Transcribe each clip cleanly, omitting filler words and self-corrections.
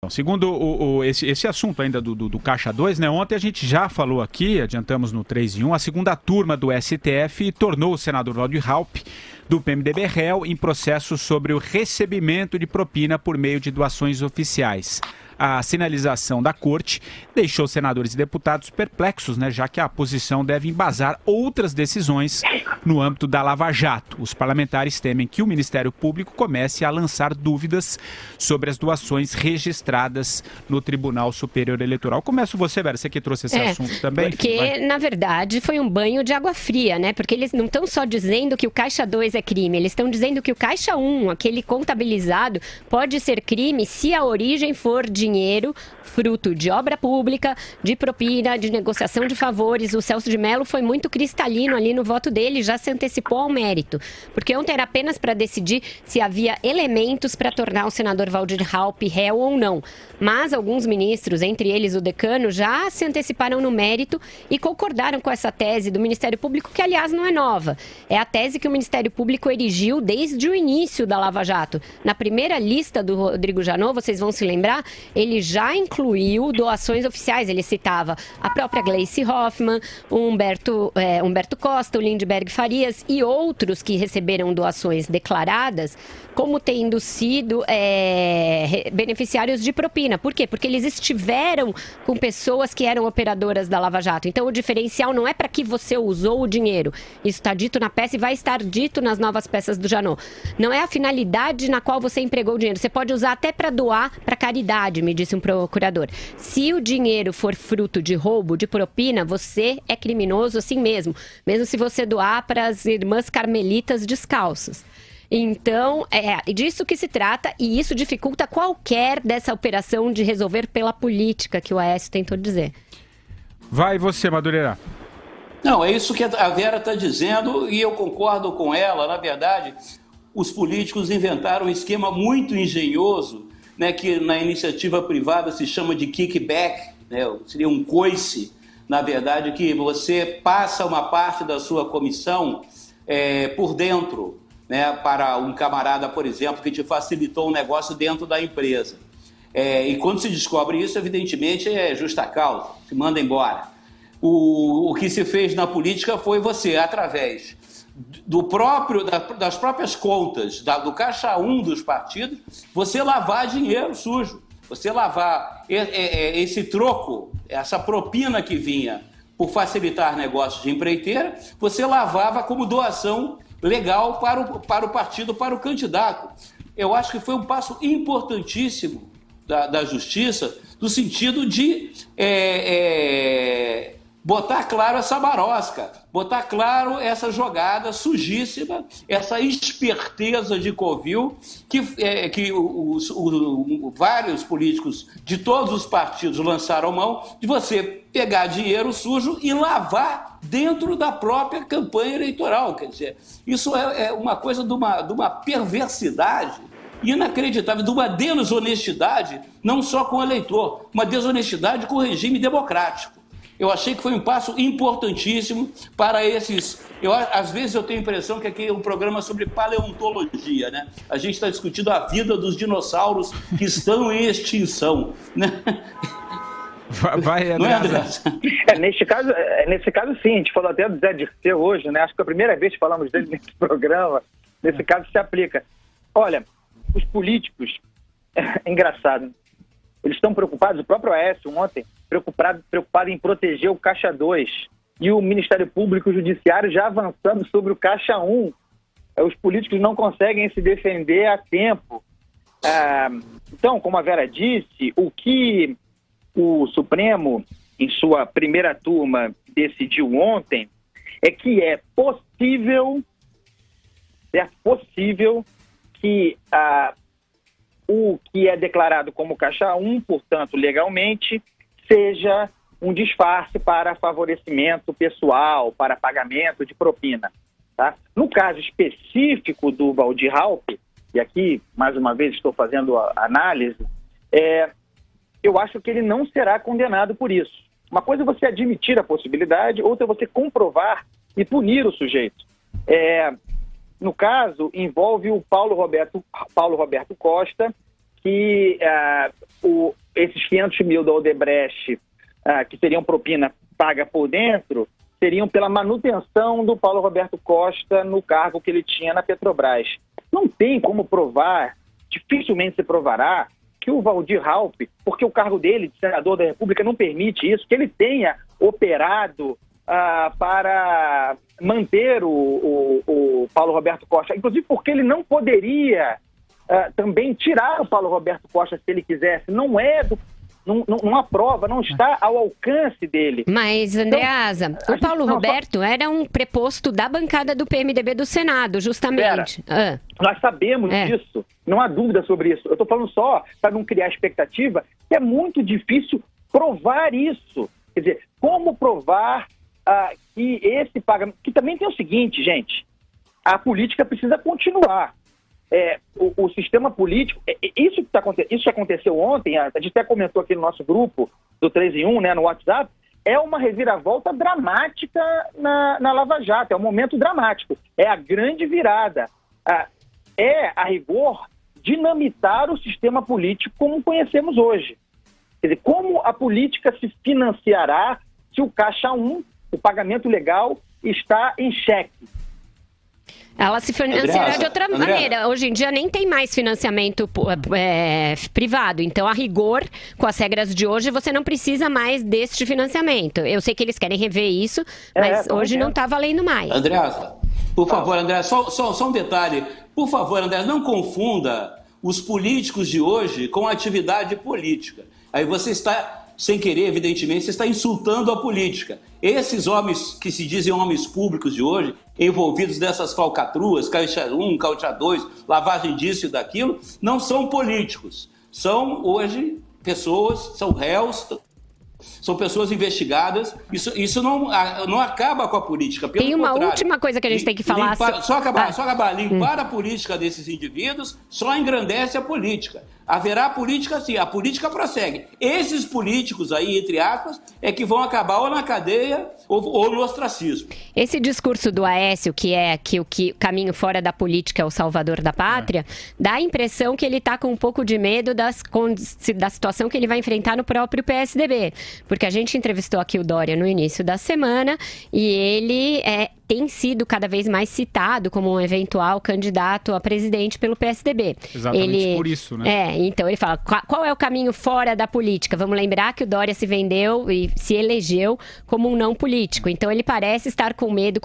Então, segundo esse assunto ainda do Caixa 2, né? Ontem a gente já falou aqui, adiantamos no 3 em 1, a segunda turma do STF tornou o senador Valdir Raupp, do PMDB, réu em processo sobre o recebimento de propina por meio de doações oficiais. A sinalização da corte deixou senadores e deputados perplexos, né, já que a posição deve embasar outras decisões no âmbito da Lava Jato. Os parlamentares temem que o Ministério Público comece a lançar dúvidas sobre as doações registradas no Tribunal Superior Eleitoral. Começo você, Vera, você que trouxe esse assunto também. Porque, na verdade, foi um banho de água fria, né? Porque eles não estão só dizendo que o Caixa 2 é crime, eles estão dizendo que o Caixa 1, aquele contabilizado, pode ser crime se a origem for dinheiro fruto de obra pública, de propina, de negociação de favores. O Celso de Mello foi muito cristalino ali no voto dele, já se antecipou ao mérito. Porque ontem era apenas para decidir se havia elementos para tornar o senador Valdir Raupp réu ou não. Mas alguns ministros, entre eles o decano, já se anteciparam no mérito e concordaram com essa tese do Ministério Público, que aliás não é nova. É a tese que o Ministério Público erigiu desde o início da Lava Jato. Na primeira lista do Rodrigo Janot, vocês vão se lembrar, ele já incluiu doações oficiais. Ele citava a própria Gleice Hoffmann, o Humberto Costa, o Lindbergh Farias e outros que receberam doações declaradas como tendo sido beneficiários de propina. Por quê? Porque eles estiveram com pessoas que eram operadoras da Lava Jato. Então, o diferencial não é para que você usou o dinheiro. Isso está dito na peça e vai estar dito nas novas peças do Janot. Não é a finalidade na qual você empregou o dinheiro. Você pode usar até para doar para caridade, me disse um procurador. Se o dinheiro for fruto de roubo, de propina, você é criminoso assim mesmo. Mesmo se você doar para as irmãs carmelitas descalças. Então, é disso que se trata, e isso dificulta qualquer dessa operação de resolver pela política que o Aécio tentou dizer. Vai você, Madureira. Não, é isso que a Vera está dizendo e eu concordo com ela. Na verdade, os políticos inventaram um esquema muito engenhoso, né, que na iniciativa privada se chama de kickback, né, seria um coice, na verdade, que você passa uma parte da sua comissão por dentro, né, para um camarada, por exemplo, que te facilitou um negócio dentro da empresa. E quando se descobre isso, evidentemente, é justa causa, se manda embora. O que se fez na política foi você, através das próprias contas, do Caixa 1 dos partidos, você lavar dinheiro sujo, você lavar esse troco, essa propina que vinha por facilitar negócios de empreiteira, você lavava como doação legal para o partido, para o candidato. Eu acho que foi um passo importantíssimo da Justiça, no sentido de botar claro essa marosca, botar claro essa jogada sujíssima, essa esperteza de covil que vários políticos de todos os partidos lançaram mão de você pegar dinheiro sujo e lavar dentro da própria campanha eleitoral. Quer dizer, isso é uma coisa de uma perversidade inacreditável, de uma desonestidade, não só com o eleitor, uma desonestidade com o regime democrático. Eu achei que foi um passo importantíssimo para esses... às vezes eu tenho a impressão que aqui é um programa sobre paleontologia, né? A gente está discutindo a vida dos dinossauros que estão em extinção, né? Vai, não é, André? Nesse caso, sim. A gente falou até do Zé Dirceu hoje, né? Acho que é a primeira vez que falamos dele nesse programa. Nesse caso, se aplica. Olha, os políticos... É engraçado. Eles estão preocupados, o próprio Aécio ontem, preocupado em proteger o Caixa 2 e o Ministério Público e o Judiciário já avançando sobre o Caixa 1. Os políticos não conseguem se defender a tempo. Então, como a Vera disse, o que o Supremo, em sua primeira turma, decidiu ontem é que é possível que o que é declarado como Caixa 1, portanto, legalmente, seja um disfarce para favorecimento pessoal, para pagamento de propina. Tá? No caso específico do Valdir Raupp, e aqui, mais uma vez, estou fazendo a análise, eu acho que ele não será condenado por isso. Uma coisa é você admitir a possibilidade, outra é você comprovar e punir o sujeito. No caso, envolve o Paulo Roberto Costa, que esses 500 mil da Odebrecht, que seriam propina paga por dentro, seriam pela manutenção do Paulo Roberto Costa no cargo que ele tinha na Petrobras. Não tem como provar, dificilmente se provará, que o Waldir Raupp, porque o cargo dele de senador da República não permite isso, que ele tenha operado para manter o Paulo Roberto Costa, inclusive porque ele não poderia também tirar o Paulo Roberto Costa se ele quisesse. Não há prova, não está ao alcance dele. Mas, Andreasa, o Paulo Roberto era um preposto da bancada do PMDB do Senado, justamente. Nós sabemos disso, não há dúvida sobre isso. Eu estou falando só para não criar expectativa, que é muito difícil provar isso. Quer dizer, como provar que esse pagamento... Que também tem o seguinte, gente, a política precisa continuar. O sistema político, isso que aconteceu ontem, a gente até comentou aqui no nosso grupo do 3 em 1, né, no WhatsApp, é uma reviravolta dramática na Lava Jato, é um momento dramático, é a grande virada, a rigor, dinamitar o sistema político como conhecemos hoje. Quer dizer, como a política se financiará se o Caixa 1, o pagamento legal, está em xeque? Ela se financiará de outra maneira. Hoje em dia nem tem mais financiamento privado. Então, a rigor, com as regras de hoje, você não precisa mais deste financiamento. Eu sei que eles querem rever isso, mas hoje não está valendo mais. Andreasa, por favor, Andreasa, só um detalhe. Por favor, Andreasa, não confunda os políticos de hoje com a atividade política. Aí você está... Sem querer, evidentemente, você está insultando a política. Esses homens que se dizem homens públicos de hoje, envolvidos nessas falcatruas, Caixa 1, Caixa 2, lavagem disso e daquilo, não são políticos. São, hoje, pessoas, são réus, são pessoas investigadas. Isso não acaba com a política. Pelo tem uma contrário, última coisa que a gente tem que falar. Só acabar. Limpar a política desses indivíduos só engrandece a política. Haverá política sim, a política prossegue. Esses políticos aí, entre aspas, é que vão acabar ou na cadeia ou no ostracismo. Esse discurso do Aécio, que é que o caminho fora da política é o salvador da pátria, dá a impressão que ele está com um pouco de medo da situação que ele vai enfrentar no próprio PSDB. Porque a gente entrevistou aqui o Dória no início da semana e ele tem sido cada vez mais citado como um eventual candidato a presidente pelo PSDB. Exatamente por isso, né? Então ele fala, qual é o caminho fora da política? Vamos lembrar que o Dória se vendeu e se elegeu como um não político. Então ele parece estar com medo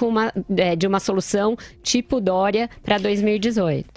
de uma solução tipo Dória para 2018.